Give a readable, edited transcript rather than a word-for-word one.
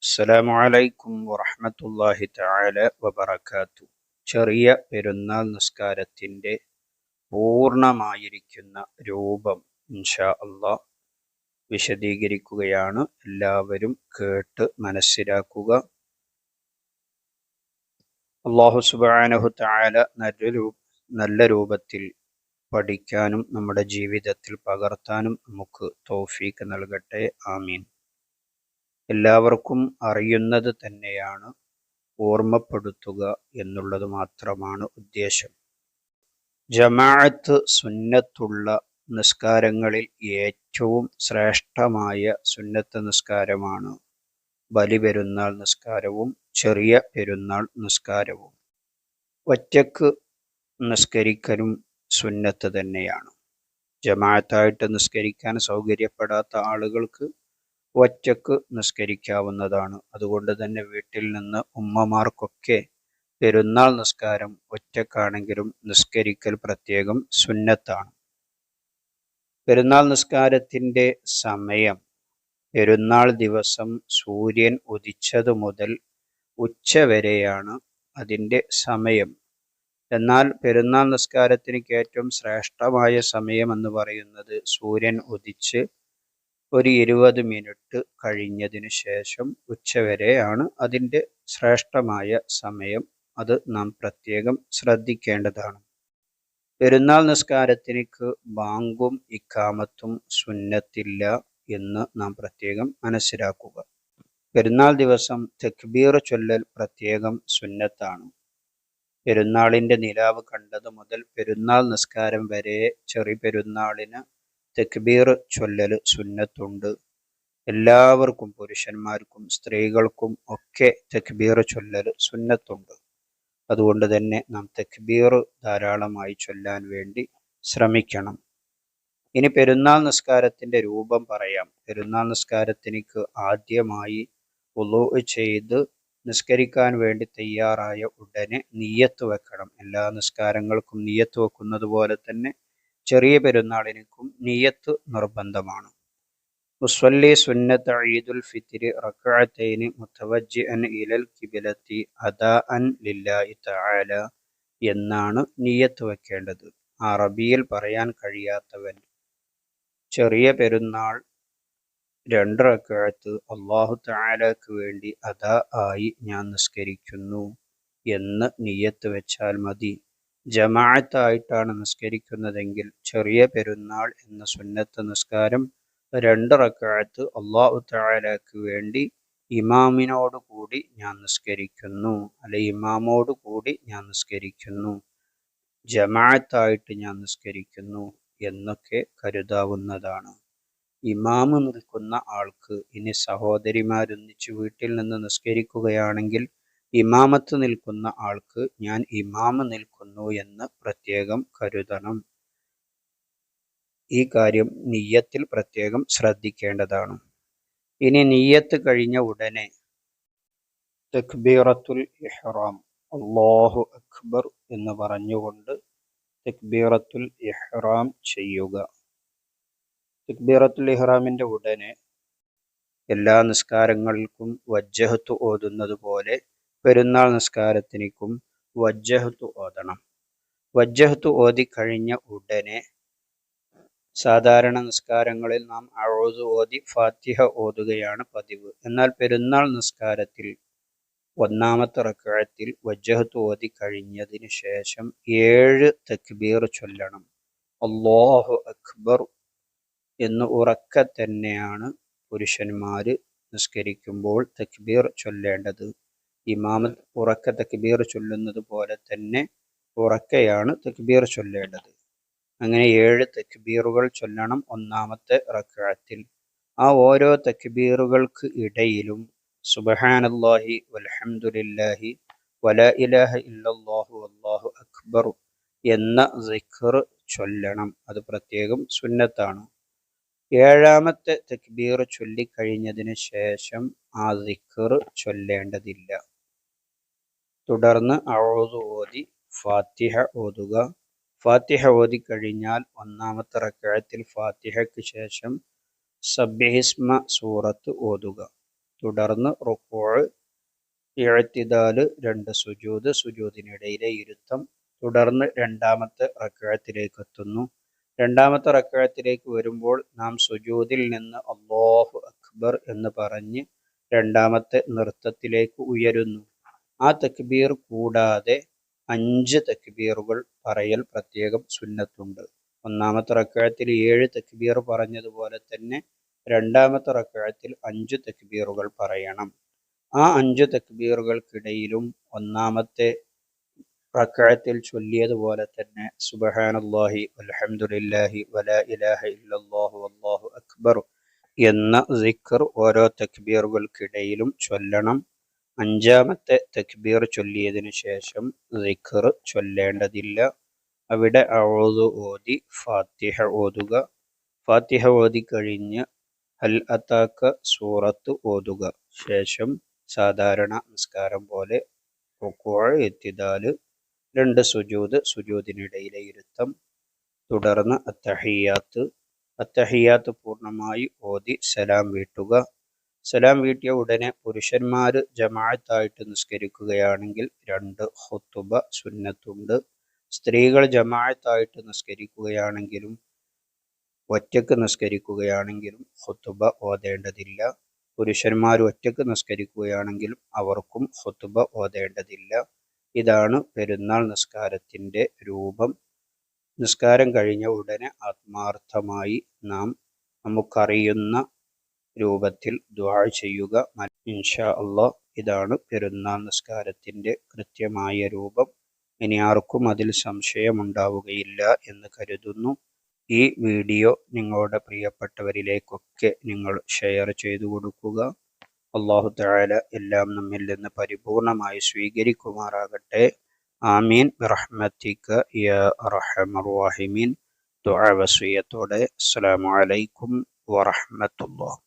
അസ്സലാമു അലൈക്കും വറഹ്മത്തുള്ളാഹി തആല വബറകാതുഹു. ചെറിയ പെരുന്നാൾ നിസ്കാരത്തിൻ്റെ പൂർണ്ണമായിരിക്കുന്ന രൂപം ഇൻഷാ അള്ളാഹ് വിശദീകരിക്കുകയാണ്. എല്ലാവരും കേട്ട് മനസ്സിലാക്കുക. അല്ലാഹു സുബ്ഹാനഹു തആല നല്ല രൂപത്തിൽ പഠിക്കാനും നമ്മുടെ ജീവിതത്തിൽ പകർത്താനും നമുക്ക് തൗഫീഖ് നൽകട്ടെ. ആമീൻ. എല്ലാവർക്കും അറിയുന്നത് തന്നെയാണ്, ഓർമ്മപ്പെടുത്തുക എന്നുള്ളത് മാത്രമാണ് ഉദ്ദേശം. ജമാഅത്ത് സുന്നത്തുള്ള നിസ്കാരങ്ങളിൽ ഏറ്റവും ശ്രേഷ്ഠമായ സുന്നത്ത് നിസ്കാരമാണ് ബലിപെരുന്നാൾ നിസ്കാരവും ചെറിയ പെരുന്നാൾ നിസ്കാരവും. ഒറ്റക്ക് നിസ്കരിക്കലും സുന്നത്ത് തന്നെയാണ്. ജമാഅത്തായിട്ട് നിസ്കരിക്കാൻ സൗകര്യപ്പെടാത്ത ആളുകൾക്ക് ഒറ്റക്ക് നിസ്കരിക്കാവുന്നതാണ്. അതുകൊണ്ട് തന്നെ വീട്ടിൽ നിന്ന് ഉമ്മമാർക്കൊക്കെ പെരുന്നാൾ നിസ്കാരം ഒറ്റക്കാണെങ്കിലും നിസ്കരിക്കൽ പ്രത്യേകം സുന്നത്താണ്. പെരുന്നാൾ നിസ്കാരത്തിൻ്റെ സമയം പെരുന്നാൾ ദിവസം സൂര്യൻ ഉദിച്ചത് മുതൽ ഉച്ചവരെയാണ് അതിൻ്റെ സമയം. എന്നാൽ പെരുന്നാൾ നിസ്കാരത്തിന് ഏറ്റവും ശ്രേഷ്ഠമായ സമയം എന്ന് പറയുന്നത് സൂര്യൻ ഉദിച്ച് ഒരു 20 മിനിറ്റ് കഴിഞ്ഞതിന് ശേഷം ഉച്ചവരെയാണ് അതിൻ്റെ ശ്രേഷ്ഠമായ സമയം. അത് നാം പ്രത്യേകം ശ്രദ്ധിക്കേണ്ടതാണ്. പെരുന്നാൾ നിസ്കാരത്തിലേക്ക് ബാങ്കും ഇഖാമത്തും സുന്നത്തില്ല എന്ന് നാം പ്രത്യേകം മനസ്സിലാക്കുക. പെരുന്നാൾ ദിവസം തക്ബീർ ചൊല്ലൽ പ്രത്യേകം സുന്നത്താണ്. പെരുന്നാളിൻ്റെ നിലാവ് കണ്ടത് മുതൽ പെരുന്നാൾ നിസ്കാരം വരെ ചെറിയ പെരുന്നാളിന് തക്ബീർ ചൊല്ലൽ സുന്നത്തുണ്ട്. എല്ലാവർക്കും, പുരുഷന്മാർക്കും സ്ത്രീകൾക്കും ഒക്കെ തക്ബീർ ചൊല്ലൽ സുന്നത്തുണ്ട്. അതുകൊണ്ട് തന്നെ നാം തക്ബീർ ധാരാളമായി ചൊല്ലാൻ വേണ്ടി ശ്രമിക്കണം. ഇനി പെരുന്നാൾ നിസ്കാരത്തിൻ്റെ രൂപം പറയാം. പെരുന്നാൾ നിസ്കാരത്തിനിക്ക് ആദ്യമായി വുളൂ ചെയ്ത് നിസ്കരിക്കാൻ വേണ്ടി തയ്യാറായ ഉടനെ നിയ്യത്ത് വെക്കണം. എല്ലാ നിസ്കാരങ്ങൾക്കും നിയ്യത്ത് വെക്കുന്നത് പോലെ തന്നെ ചെറിയ പെരുന്നാളിനും നിയ്യത്ത് നിർബന്ധമാണ്. മുസ്വല്ലി സുന്നത്ത് ഈദുൽ ഫിത്രി റക്അത്തൈനി മുതവജ്ജിഅൻ ഇലൽ ഖിബ്ലത്തി അദാഅൻ ലില്ലാഹി തആല എന്നാണ് നിയ്യത്ത് വെക്കേണ്ടത്. അറബിയിൽ പറയാൻ കഴിയാത്തവൻ ചെറിയ പെരുന്നാൾ 2 റക്അത്ത് അല്ലാഹു തആലക്ക് വേണ്ടി അദാ ആയി ഞാൻ നിസ്കരിക്കുന്നു എന്ന് നിയ്യത്ത് വെച്ചാൽ മതി. ജമാഅത്തായിട്ടാണ് നിസ്കരിക്കുന്നതെങ്കിൽ ചെറിയ പെരുന്നാൾ എന്ന സുന്നത്ത് നിസ്കാരം 2 റക്അത്ത് അല്ലാഹു തആലക്ക് വേണ്ടി ഇമാമിനോട് കൂടി ഞാൻ നിസ്കരിക്കുന്നു, അല്ലെ ഇമാമോട് കൂടി ഞാൻ നിസ്കരിക്കുന്നു, ജമാഅത്തായിട്ട് ഞാൻ നിസ്കരിക്കുന്നു എന്നൊക്കെ കരുതാവുന്നതാണ്. ഇമാമ് നിൽക്കുന്ന ആൾക്ക്, ഇനി സഹോദരിമാരൊന്നിച്ച് വീട്ടിൽ നിന്ന് നിസ്കരിക്കുകയാണെങ്കിൽ ഇമാമത്ത് നിൽക്കുന്ന ആൾക്ക് ഞാൻ ഇമാമ് നിൽക്കുന്നു എന്ന് പ്രത്യേകം കരുതണം. ഈ കാര്യം നിയ്യത്തിൽ പ്രത്യേകം ശ്രദ്ധിക്കേണ്ടതാണ്. ഇനി നിയ്യത്ത് കഴിഞ്ഞ ഉടനെ തക്ബീറത്തുൽ ഇഹ്റാം അല്ലാഹു അക്ബർ എന്ന് പറഞ്ഞുകൊണ്ട് തക്ബീറത്തുൽ ഇഹ്റാം ചെയ്യുക. തക്ബീറത്തുൽ ഇഹ്റാമിൻ്റെ ഉടനെ എല്ലാ നിസ്കാരങ്ങൾക്കും വജ്ജഹത്ത് ഓതുന്നത് പോലെ പെരുന്നാൾ നിസ്കാരത്തിനും വജ്ജഹത്ത് ഓതണം. വജ്ജഹത്ത് ഓതി കഴിഞ്ഞ ഉടനെ സാധാരണ നിസ്കാരങ്ങളിൽ നാം അഊദു ഓതി ഫാത്തിഹ ഓതുകയാണ് പതിവ്. എന്നാൽ പെരുന്നാൾ നിസ്കാരത്തിൽ 1ാമത്തെ റക്അത്തിൽ വജ്ജഹത്ത് ഓതി കഴിഞ്ഞതിന് ശേഷം 7 തക്ബീർ ചൊല്ലണം. അല്ലാഹു അക്ബർ എന്ന് ഉറക്കെ തന്നെയാണ് പുരുഷന്മാർ നിസ്കരിക്കുമ്പോൾ തക്ബീർ ചൊല്ലേണ്ടത്. ഇമാമത്ത് ഉറക്കെ തക്ബീർ ചൊല്ലുന്നത് പോലെ തന്നെ ഉറക്കെയാണ് തക്ബീർ ചൊല്ലേണ്ടത്. അങ്ങനെ 7 തക്ബീറുകൾ ചൊല്ലണം 1ാമത്തെ റക്അത്തിൽ. ആ ഓരോ തക്ബീറുകൾക്ക് ഇടയിലും സുബ്ഹാനല്ലാഹി വൽഹംദുലില്ലാഹി വലാ ഇലാഹ ഇല്ലല്ലാഹു വല്ലാഹു അക്ബർ എന്ന സിക്ർ ചൊല്ലണം. അത് പ്രത്യേകം സുന്നത്താണ്. 7ാമത്തെ തക്ബീർ ചൊല്ലിക്കഴിഞ്ഞതിന് ശേഷം ആ സിക്ർ ചൊല്ലേണ്ടതില്ല. തുടർന്ന് അഊദു ഓതി ഫാത്തിഹ ഓതുക. ഫാത്തിഹ ഓതി കഴിഞ്ഞാൽ 1ാമത്തെ റക്അത്തിൽ ഫാത്തിഹയ്ക്ക് ശേഷം സബ്ബിഹിസ്മ സൂറത്ത് ഓതുക. തുടർന്ന് റുക്കൂഅ്, ഇഅ്തിദാല്, 2 സുജൂദ്, സുജൂദിനിടയിലെ ഇരുത്തം. തുടർന്ന് രണ്ടാമത്തെ റക്അത്തിലേക്ക് എത്തുന്നു. രണ്ടാമത്തെ റക്അത്തിലേക്ക് വരുമ്പോൾ നാം സുജൂദിൽ നിന്ന് അല്ലാഹു അക്ബർ എന്ന് പറഞ്ഞ് രണ്ടാമത്തെ നൃത്തത്തിലേക്ക് ഉയരുന്നു. ആ തക്ബീർ കൂടാതെ 5 തക്ബീറുകൾ പറയൽ പ്രത്യേകം സുന്നത്തുണ്ട്. ഒന്നാമത്തെ റക്അത്തിൽ 7 തക്ബീർ പറഞ്ഞതുപോലെ തന്നെ രണ്ടാമത്തെ റക്അത്തിൽ 5 തക്ബീറുകൾ പറയണം. ആ 5 തക്ബീറുകൾക്കിടയിലും ഒന്നാമത്തെ റക്അത്തിൽ ചൊല്ലിയതുപോലെ തന്നെ സുബ്ഹാനല്ലാഹി വൽഹംദുലില്ലാഹി വലാ ഇലാഹ ഇല്ലല്ലാഹു വല്ലാഹു അക്ബർ എന്ന സിക്ർ ഓരോ തക്ബീറുകൾക്കിടയിലും ചൊല്ലണം. അഞ്ചാമത്തെ തക്ബീർ ചൊല്ലിയതിനു ശേഷം സിക്ർ ചൊല്ലേണ്ടതില്ല. അവിടെ അഊദു ഓതി ഫാത്തിഹ ഓതുക. ഫാത്തിഹ ഓതി കഴിഞ്ഞ് ഹൽ അതാക സൂറത്ത് ഓതുക. ശേഷം സാധാരണ നിസ്കാരം പോലെ റുക്കൂഅ്, ഇഅ്തിദാല്, 2 സുജൂദ്, സുജൂദിനിടയിലെ ഇരുത്തം. തുടർന്ന് അത്തഹിയാത്ത് പൂർണ്ണമായി ഓതി സലാം വീട്ടുക. സലാം വീട്ടിയ ഉടനെ പുരുഷന്മാർ ജമാഅത്തായിട്ട് നിസ്കരിക്കുകയാണെങ്കിൽ 2 ഖുതുബ സുന്നത്തുണ്ട്. സ്ത്രീകൾ ജമാഅത്തായിട്ട് നിസ്കരിക്കുകയാണെങ്കിലും ഒറ്റക്ക് നിസ്കരിക്കുകയാണെങ്കിലും ഖുതുബ ഓതേണ്ടതില്ല. പുരുഷന്മാർ ഒറ്റക്ക് നിസ്കരിക്കുകയാണെങ്കിലും അവർക്കും ഖുതുബ ഓതേണ്ടതില്ല. ഇതാണ് പെരുന്നാൾ നിസ്കാരത്തിൻ്റെ രൂപം. നിസ്കാരം കഴിഞ്ഞ ഉടനെ ആത്മാർത്ഥമായി നാം നമുക്കറിയുന്ന രൂപത്തിൽ ദുആ ചെയ്യുക. ഇൻഷാ അല്ലാഹ്. ഇതാണ് പെരുന്നാൾ നിസ്കാരത്തിൻ്റെ കൃത്യമായ രൂപം. ഇനി ആർക്കും അതിൽ സംശയമുണ്ടാവുകയില്ല എന്ന് കരുതുന്നു. ഈ വീഡിയോ നിങ്ങളുടെ പ്രിയപ്പെട്ടവരിലേക്കൊക്കെ നിങ്ങൾ ഷെയർ ചെയ്തു കൊടുക്കുക. അല്ലാഹു തആല എല്ലാം നമ്മിൽ നിന്ന് പരിപൂർണമായി സ്വീകരിക്കുമാറാകട്ടെ. ആമീൻ ബിറഹ്മതിക യാ അർഹമർ റഹീമീൻ. ദുആ വസിയത്തോടെ അസ്സലാമു അലൈക്കും വറഹ്മത്തുള്ളാഹി.